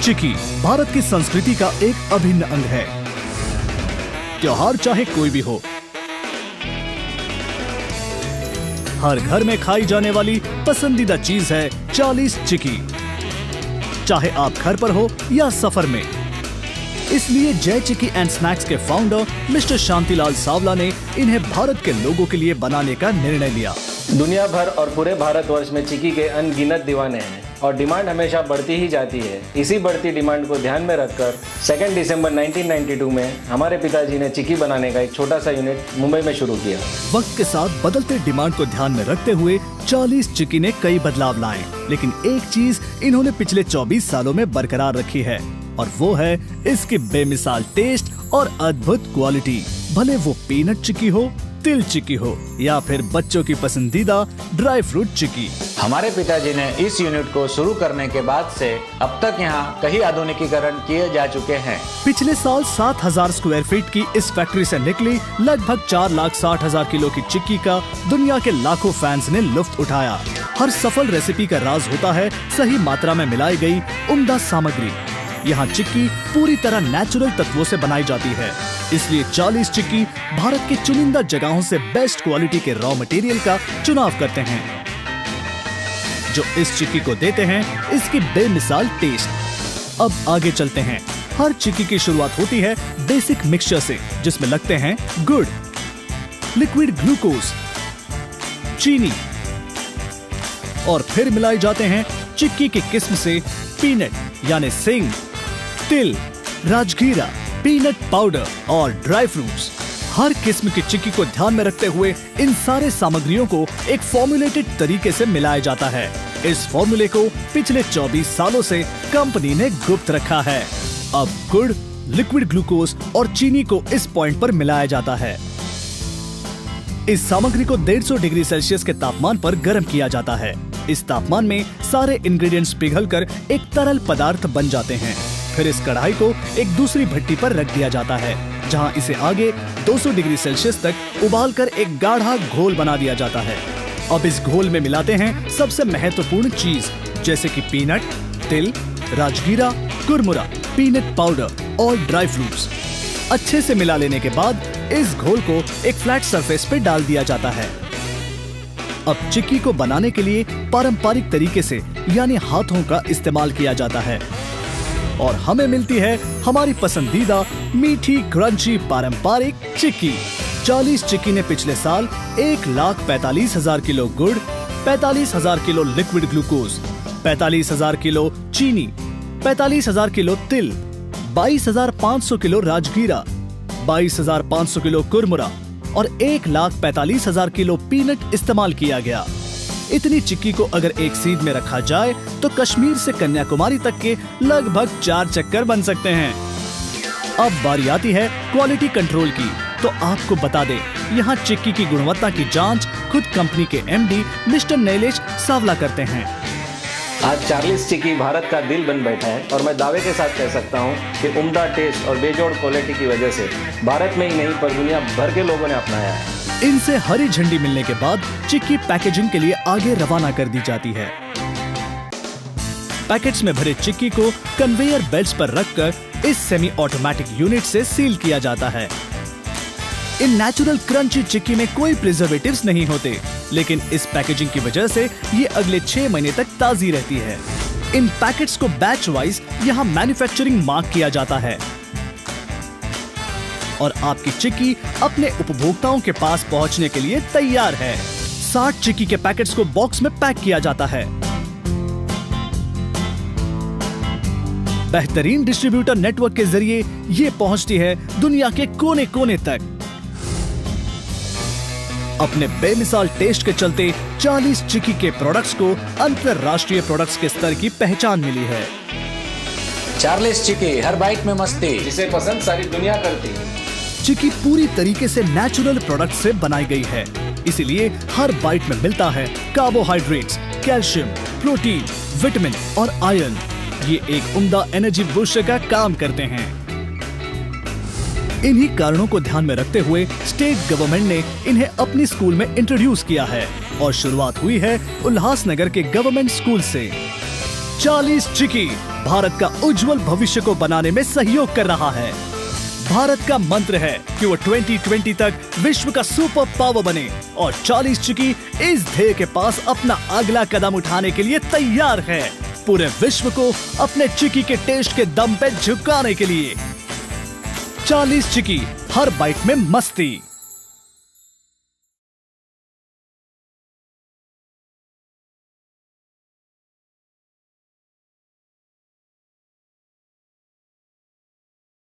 चिकी भारत की संस्कृति का एक अभिन्न अंग है। त्योहार चाहे कोई भी हो, हर घर में खाई जाने वाली पसंदीदा चीज है 40 चिकी, चाहे आप घर पर हो या सफर में। इसलिए जय चिकी एंड स्नैक्स के फाउंडर मिस्टर शांतिलाल सावला ने इन्हें भारत के लोगों के लिए बनाने का निर्णय लिया। दुनिया भर और पूरे भारतवर्ष में चिकी के अनगिनत दीवाने हैं और डिमांड हमेशा बढ़ती ही जाती है। इसी बढ़ती डिमांड को ध्यान में रखकर 2 दिसंबर 1992 में हमारे पिताजी ने चिकी बनाने का एक छोटा सा यूनिट मुंबई में शुरू किया। वक्त के साथ बदलते डिमांड को ध्यान में रखते हुए 40 चिकी ने कई बदलाव लाए, लेकिन एक चीज इन्होंने पिछले 24 सालों में बरकरार रखी है और वो है इसकी बेमिसाल टेस्ट और अद्भुत क्वालिटी। भले वो पीनट चिकी हो, तिल चिकी हो या फिर बच्चों की पसंदीदा ड्राई फ्रूट चिकी। हमारे पिताजी ने इस यूनिट को शुरू करने के बाद से अब तक यहाँ कई आधुनिकीकरण किए जा चुके हैं। पिछले साल 7000 स्क्वायर फीट की इस फैक्ट्री से निकली लगभग 4,60,000 किलो की चिक्की का दुनिया के लाखों फैंस ने लुत्फ उठाया। हर सफल रेसिपी का राज होता है सही मात्रा में मिलाई गई उम्दा सामग्री। यहाँ चिक्की पूरी तरह नेचुरल तत्वों से बनाई जाती है, इसलिए 40 चिक्की भारत की चुनिंदा जगहों से बेस्ट क्वालिटी के रॉ मटेरियल का चुनाव करते हैं, जो इस चिक्की को देते हैं इसकी बेमिसाल टेस्ट। अब आगे चलते हैं। हर चिक्की की शुरुआत होती है बेसिक मिक्सचर से, जिसमें लगते हैं गुड़, लिक्विड ग्लूकोज, चीनी और फिर मिलाए जाते हैं चिक्की की किस्म से पीनट यानी सिंग, तिल, राजगीरा, पीनट पाउडर और ड्राई फ्रूट्स। हर किस्म की चिक्की को ध्यान में रखते हुए इन सारे सामग्रियों को एक फॉर्मुलेटेड तरीके से मिलाया जाता है। इस फॉर्मूले को पिछले 24 सालों से कंपनी ने गुप्त रखा है। अब गुड़, लिक्विड ग्लूकोज और चीनी को इस पॉइंट पर मिलाया जाता है। इस सामग्री को 150 डिग्री सेल्सियस के तापमान पर गर्म किया जाता है। इस तापमान में सारे इंग्रेडिएंट्स पिघलकर एक तरल पदार्थ बन जाते हैं। फिर इस कढ़ाई को एक दूसरी भट्टी पर रख दिया जाता है, जहां इसे आगे 200 डिग्री सेल्सियस तक उबालकर एक गाढ़ा घोल बना दिया जाता है। अब इस घोल में मिलाते हैं सबसे महत्वपूर्ण चीज, जैसे कि पीनट, तिल, राजगीरा, कुरमुरा, पीनट पाउडर और ड्राई फ्रूट्स। अच्छे से मिला लेने के बाद इस घोल को एक फ्लैट सरफेस पे डाल दिया जाता है। अब चिक्की को बनाने के लिए पारंपरिक तरीके से यानी हाथों का इस्तेमाल किया जाता है और हमें मिलती है हमारी पसंदीदा मीठी क्रंची पारंपरिक चिक्की। 40 चिक्की ने पिछले साल 1,45,000 किलो गुड़, 45,000 किलो लिक्विड ग्लूकोज, 45,000 किलो चीनी, 45,000 किलो तिल, 22,500 किलो राजगीरा, 22,500 किलो कुरमुरा और 1,45,000 किलो पीनट इस्तेमाल किया गया। इतनी चिक्की को अगर एक सीध में रखा जाए तो कश्मीर से कन्याकुमारी तक के लगभग 4 चक्कर बन सकते हैं। अब बारी आती है क्वालिटी कंट्रोल की, तो आपको बता दें, यहाँ चिक्की की गुणवत्ता की जांच खुद कंपनी के एमडी मिस्टर नैलेश सावला करते हैं। आज 40 चिक्की भारत का दिल बन बैठा है और मैं दावे के साथ कह सकता हूँ कि उम्दा टेस्ट और बेजोड़ क्वालिटी की वजह से भारत में ही नहीं पर दुनिया भर के लोगों ने अपनाया है। इनसे हरी झंडी मिलने के बाद चिक्की पैकेजिंग के लिए आगे रवाना कर दी जाती है। पैकेट्स में भरे चिक्की को कन्वेयर बेल्ट्स पर रखकर इस सेमी ऑटोमेटिक यूनिट से सील किया जाता है। इन नेचुरल क्रंची चिक्की में कोई प्रिजर्वेटिव्स नहीं होते, लेकिन इस पैकेजिंग की वजह से ये अगले 6 महीने तक ताजी रहती है। इन पैकेट्स को बैच वाइज यहाँ मैन्युफैक्चरिंग मार्क किया जाता है और आपकी चिक्की अपने उपभोक्ताओं के पास पहुंचने के लिए तैयार है। 60 चिक्की के पैकेट्स को बॉक्स में पैक किया जाता है। बेहतरीन डिस्ट्रीब्यूटर नेटवर्क के जरिए ये पहुंचती है दुनिया के कोने कोने तक। अपने बेमिसाल टेस्ट के चलते 40 चिक्की के प्रोडक्ट्स को अंतरराष्ट्रीय प्रोडक्ट्स के स्तर की पहचान मिली है। 40 चिक्की, हर बाइट में मस्ती, जिसे पसंद सारी दुनिया करती है। चिक्की पूरी तरीके से नेचुरल प्रोडक्ट से बनाई गई है, इसीलिए हर बाइट में मिलता है कार्बोहाइड्रेट्स, कैल्शियम, प्रोटीन, विटामिन और आयरन। ये एक उम्दा एनर्जी बूस्टर का काम करते हैं। इन्हीं कारणों को ध्यान में रखते हुए स्टेट गवर्नमेंट ने इन्हें अपनी स्कूल में इंट्रोड्यूस किया है और शुरुआत हुई है उल्लासनगर के गवर्नमेंट स्कूल से। 40 चिक्की भारत का उज्जवल भविष्य को बनाने में सहयोग कर रहा है। भारत का मंत्र है कि वो 2020 तक विश्व का सुपर पावर बने और 40 चिकी इस ध्येय के पास अपना अगला कदम उठाने के लिए तैयार है, पूरे विश्व को अपने चिकी के टेस्ट के दम पे झुकाने के लिए। 40 चिकी, हर बाइट में मस्ती।